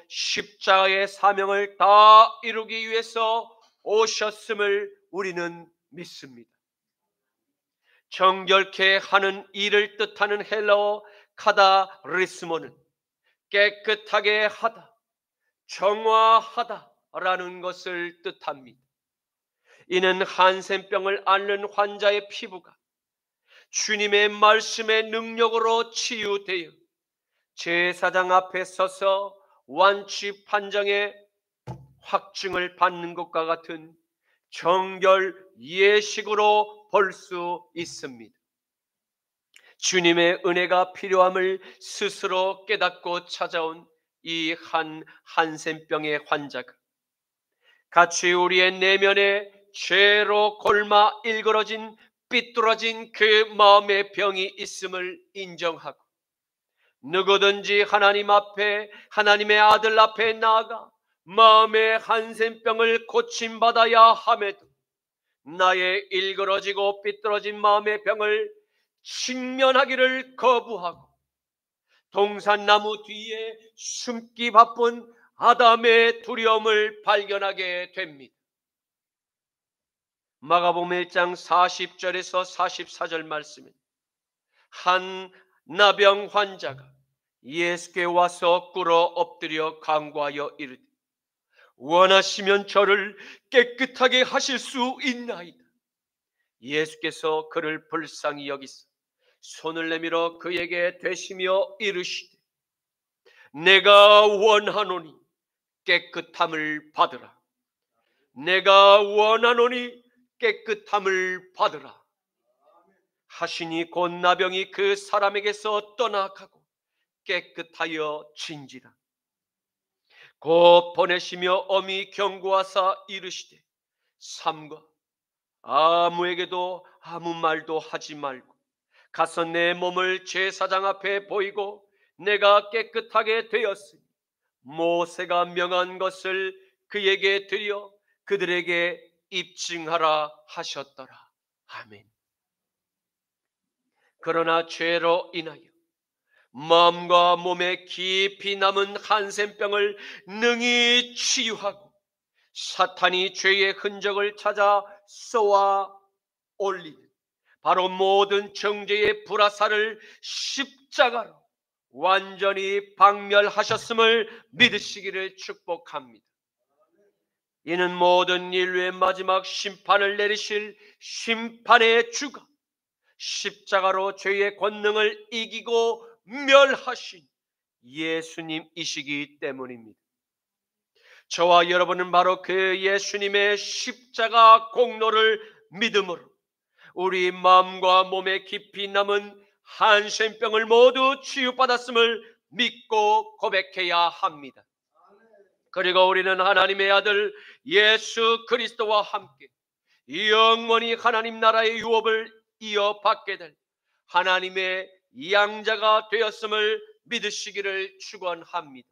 십자가의 사명을 다 이루기 위해서 오셨음을 우리는 믿습니다. 정결케 하는 일을 뜻하는 헬라어 카다리스모는 깨끗하게 하다, 정화하다라는 것을 뜻합니다. 이는 한센병을 앓는 환자의 피부가 주님의 말씀의 능력으로 치유되어 제사장 앞에 서서 완치 판정의 확증을 받는 것과 같은 정결 예식으로 볼 수 있습니다. 주님의 은혜가 필요함을 스스로 깨닫고 찾아온 이 한센병의 환자가 같이 우리의 내면에 죄로 골마 일그러진 삐뚤어진 그 마음의 병이 있음을 인정하고 누구든지 하나님 앞에 하나님의 아들 앞에 나아가 마음의 한센병을 고침받아야 함에도 나의 일그러지고 삐뚤어진 마음의 병을 직면하기를 거부하고 동산나무 뒤에 숨기 바쁜 아담의 두려움을 발견하게 됩니다. 마가복음 1장 40절에서 44절 말씀에 한 나병 환자가 예수께 와서 꿇어 엎드려 간구하여 이르되 원하시면 저를 깨끗하게 하실 수 있나이다. 예수께서 그를 불쌍히 여기사 손을 내밀어 그에게 되시며 이르시되 내가 원하노니 깨끗함을 받으라. 내가 원하노니 깨끗함을 받으라 하시니 곧 나병이 그 사람에게서 떠나가고 깨끗하여 진지라. 곧 보내시며 엄히 경고하사 이르시되 삼가 아무에게도 아무 말도 하지 말고 가서 내 몸을 제사장 앞에 보이고 내가 깨끗하게 되었으니 모세가 명한 것을 그에게 드려 그들에게 입증하라 하셨더라. 아멘. 그러나 죄로 인하여 마음과 몸에 깊이 남은 한센병을 능히 치유하고 사탄이 죄의 흔적을 찾아 쏘아 올리는 바로 모든 정죄의 불화살을 십자가로 완전히 박멸하셨음을 믿으시기를 축복합니다. 이는 모든 인류의 마지막 심판을 내리실 심판의 주가 십자가로 죄의 권능을 이기고 멸하신 예수님이시기 때문입니다. 저와 여러분은 바로 그 예수님의 십자가 공로를 믿음으로 우리 마음과 몸에 깊이 남은 한센병을 모두 치유받았음을 믿고 고백해야 합니다. 그리고 우리는 하나님의 아들 예수 그리스도와 함께 영원히 하나님 나라의 유업을 이어받게 될 하나님의 양자가 되었음을 믿으시기를 축원합니다.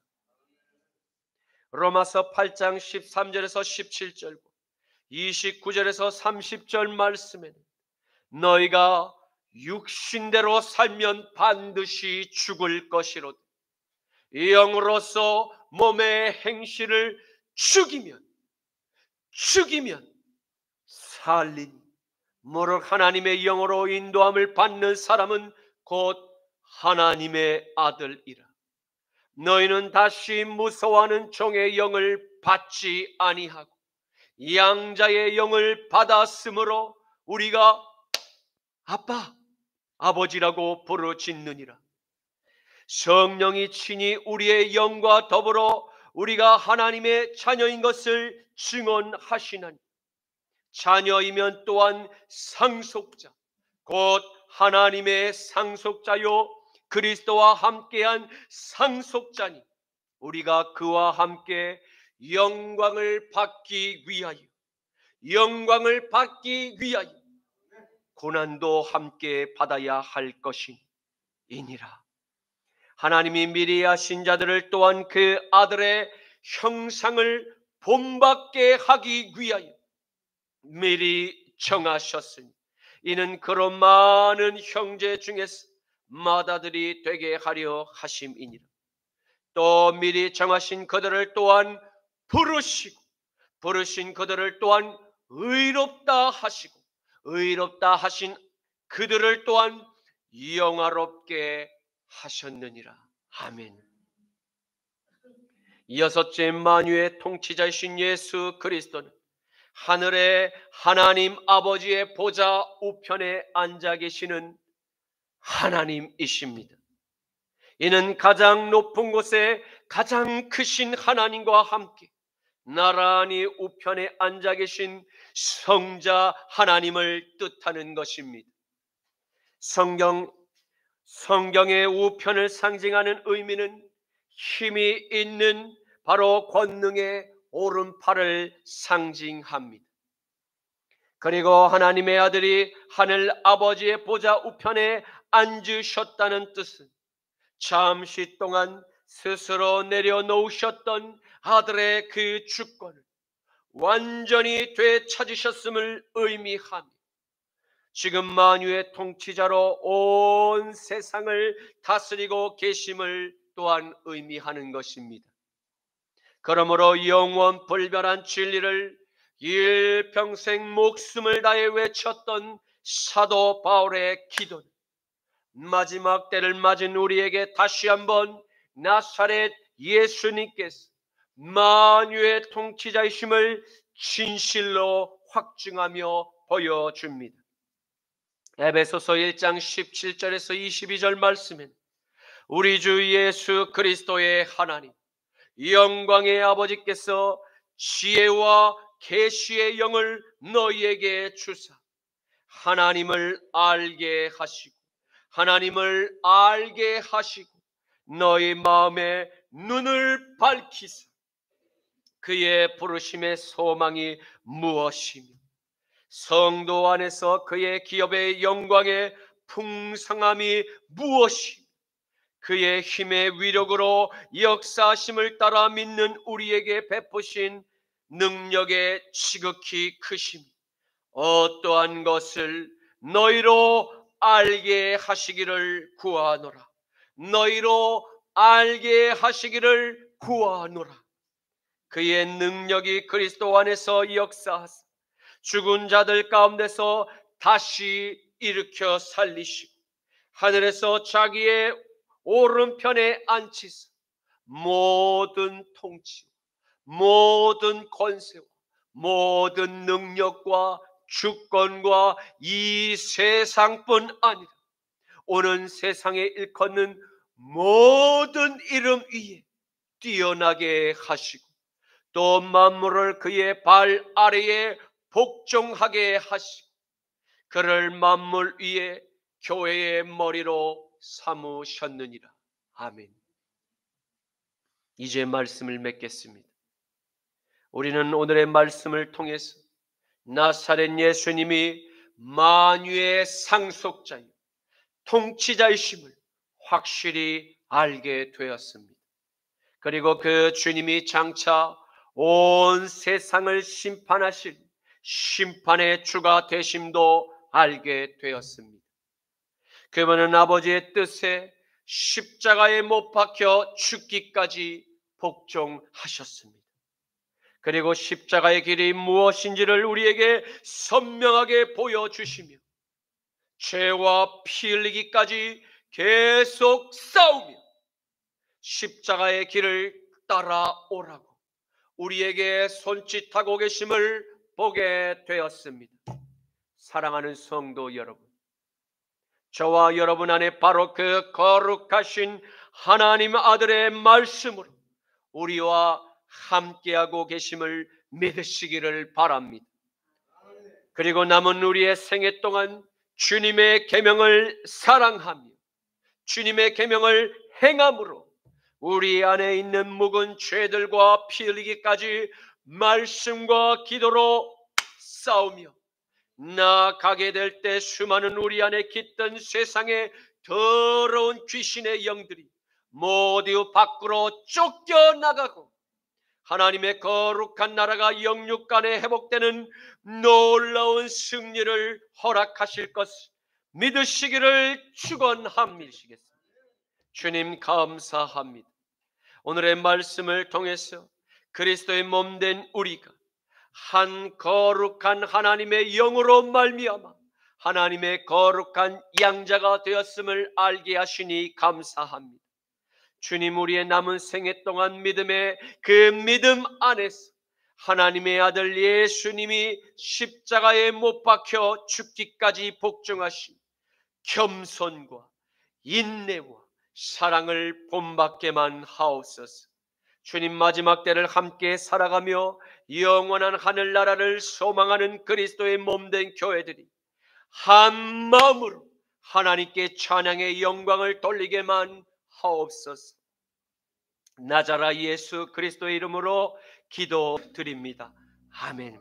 로마서 8장 13절에서 17절 29절에서 30절 말씀에는 너희가 육신대로 살면 반드시 죽을 것이로되 영으로서 몸의 행실을 죽이면 살리니 무릇 하나님의 영으로 인도함을 받는 사람은 곧 하나님의 아들이라. 너희는 다시 무서워하는 종의 영을 받지 아니하고 양자의 영을 받았으므로 우리가 아빠, 아버지라고 부르짖느니라. 성령이 친히 우리의 영과 더불어 우리가 하나님의 자녀인 것을 증언하시나니 자녀이면 또한 상속자 곧 하나님의 상속자요 그리스도와 함께한 상속자니 우리가 그와 함께 영광을 받기 위하여 고난도 함께 받아야 할 것이니라. 하나님이 미리 하신 자들을 또한 그 아들의 형상을 본받게 하기 위하여 미리 정하셨으니 이는 그런 많은 형제 중에서 맏아들이 되게 하려 하심이니라. 또 미리 정하신 그들을 또한 부르신 그들을 또한 의롭다 하시고 의롭다 하신 그들을 또한 영화롭게 하셨느니라. 아멘. 여섯째 만유의 통치자이신 예수 그리스도는 하늘의 하나님 아버지의 보좌 우편에 앉아 계시는 하나님이십니다. 이는 가장 높은 곳에 가장 크신 하나님과 함께 나란히 우편에 앉아 계신 성자 하나님을 뜻하는 것입니다. 성경의 우편을 상징하는 의미는 힘이 있는 바로 권능의 오른팔을 상징합니다. 그리고 하나님의 아들이 하늘 아버지의 보좌 우편에 앉으셨다는 뜻은 잠시 동안 스스로 내려놓으셨던 아들의 그 주권을 완전히 되찾으셨음을 의미하며 지금 만유의 통치자로 온 세상을 다스리고 계심을 또한 의미하는 것입니다. 그러므로 영원 불변한 진리를 일평생 목숨을 다해 외쳤던 사도 바울의 기도는 마지막 때를 맞은 우리에게 다시 한번 나사렛 예수님께서 만유의 통치자이심을 진실로 확증하며 보여줍니다. 에베소서 1장 17절에서 22절 말씀엔 우리 주 예수 그리스도의 하나님 영광의 아버지께서 지혜와 계시의 영을 너희에게 주사 하나님을 알게 하시고 너희 마음의 눈을 밝히사 그의 부르심의 소망이 무엇이며 성도 안에서 그의 기업의 영광의 풍성함이 무엇이며 그의 힘의 위력으로 역사하심을 따라 믿는 우리에게 베푸신 능력의 지극히 크심이 어떠한 것을 너희로 알게 하시기를 구하노라. 너희로 알게 하시기를 구하노라. 그의 능력이 그리스도 안에서 역사하사 죽은 자들 가운데서 다시 일으켜 살리시고 하늘에서 자기의 오른편에 앉히사 모든 통치, 모든 권세와 모든 능력과 주권과 이 세상뿐 아니라 오는 세상에 일컫는 모든 이름 위에 뛰어나게 하시고 또 만물을 그의 발 아래에 복종하게 하시고 그를 만물 위에 교회의 머리로 삼으셨느니라. 아멘. 이제 말씀을 맺겠습니다. 우리는 오늘의 말씀을 통해서 나사렛 예수님이 만유의 상속자요 통치자이심을 확실히 알게 되었습니다. 그리고 그 주님이 장차 온 세상을 심판하실 심판의 주가 되심도 알게 되었습니다. 그분은 아버지의 뜻에 십자가에 못 박혀 죽기까지 복종하셨습니다. 그리고 십자가의 길이 무엇인지를 우리에게 선명하게 보여주시며 죄와 피 흘리기까지 계속 싸우며 십자가의 길을 따라오라고 우리에게 손짓하고 계심을 보게 되었습니다. 사랑하는 성도 여러분, 저와 여러분 안에 바로 그 거룩하신 하나님 아들의 말씀으로 우리와 함께하고 계심을 믿으시기를 바랍니다. 그리고 남은 우리의 생애 동안 주님의 계명을 사랑하며 주님의 계명을 행함으로 우리 안에 있는 묵은 죄들과 피 흘리기까지 말씀과 기도로 싸우며 나아가게 될 때 수많은 우리 안에 깃든 세상의 더러운 귀신의 영들이 모두 밖으로 쫓겨나가고 하나님의 거룩한 나라가 영육간에 회복되는 놀라운 승리를 허락하실 것을 믿으시기를 축원합니다. 주님 감사합니다. 오늘의 말씀을 통해서 그리스도의 몸된 우리가 한 거룩한 하나님의 영으로 말미암아 하나님의 거룩한 양자가 되었음을 알게 하시니 감사합니다. 주님, 우리의 남은 생애 동안 믿음의 그 믿음 안에서 하나님의 아들 예수님이 십자가에 못 박혀 죽기까지 복종하신 겸손과 인내와 사랑을 본받게만 하옵소서. 주님, 마지막 때를 함께 살아가며 영원한 하늘나라를 소망하는 그리스도의 몸된 교회들이 한 마음으로 하나님께 찬양의 영광을 돌리게만 하옵소서. 나자라 예수 그리스도의 이름으로 기도드립니다. 아멘.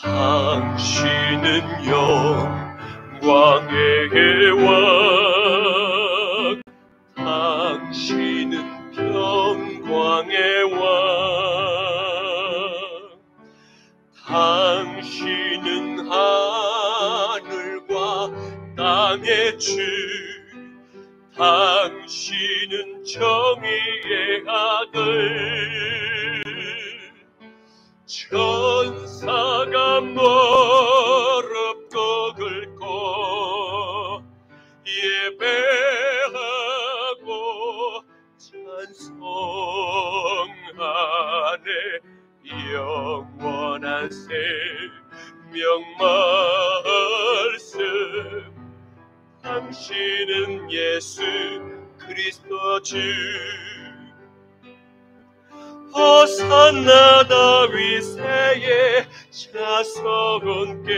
당신은 영광의 왕, 당신은 평강의 왕, 당신은 하늘과 땅의 주, 당신은 정의의 아들, 천사가 무릎 꿇고 예배하고 찬송하네. 영원한 생명 말씀, 당신은 예수 그리스도 주. 호산나 다윗 세의 자손께,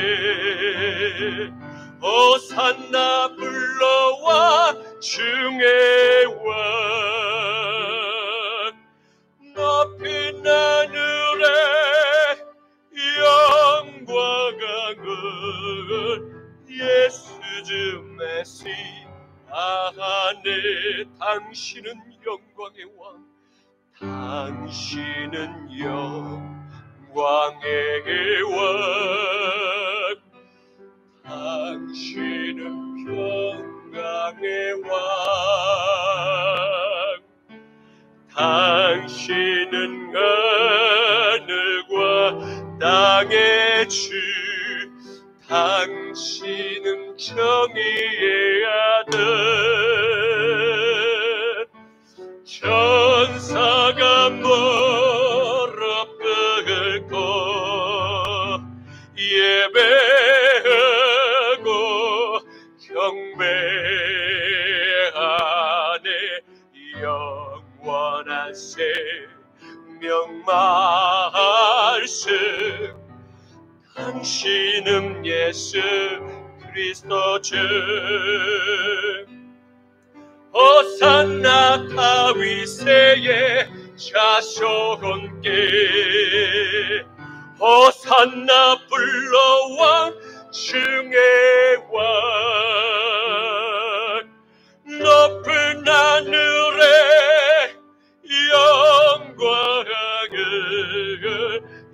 호산나 불러와 중의 왕. 높은 하늘에 영광을 예수 주 메시아네. 당신은 영광의 왕, 당신은 영광의 왕, 당신은 평강의 왕. 사랑의 주 당신은 정의의 아들 천사가 무릎 꿇고 예배하고 경배하네 영원한 생명 말씀 당신은 예수 그리스도 주 호산나 다윗의 자손께 호산나 불러왕 중의 왕 높은 하늘에 영광을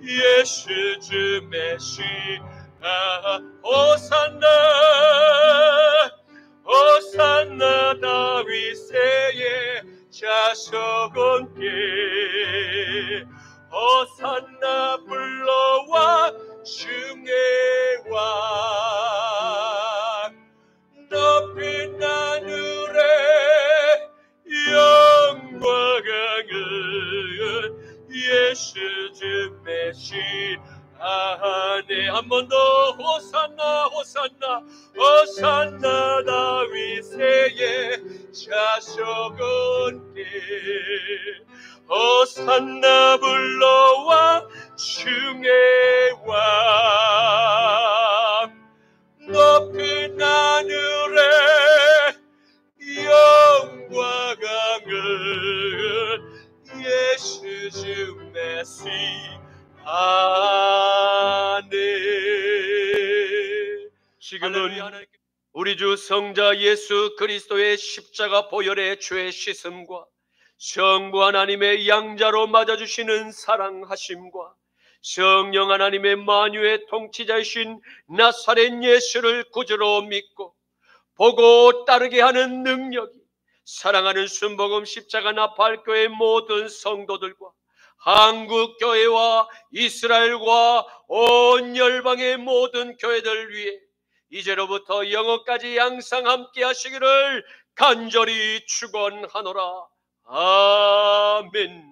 예수 주 메시아 호산나 호산나 다윗의 자손께 호산나 불러와 중의 왕 높은 하늘에 영광을 예수 주 메시아네 한 번 더 호산나 호산나 호산나 다윗의 자손께 호산나 불러와 중의 왕 높은 하늘에 영광을 예수 주 메시아네 지금은 우리 주 성자 예수 그리스도의 십자가 보혈의 죄 씻음과 성부 하나님의 양자로 맞아주시는 사랑하심과 성령 하나님의 만유의 통치자이신 나사렛 예수를 구주로 믿고 보고 따르게 하는 능력이 사랑하는 순복음 십자가 나팔교회 모든 성도들과 한국교회와 이스라엘과 온 열방의 모든 교회들 위해 이제로부터 영원까지 항상 함께 하시기를 간절히 축원하노라. 아멘.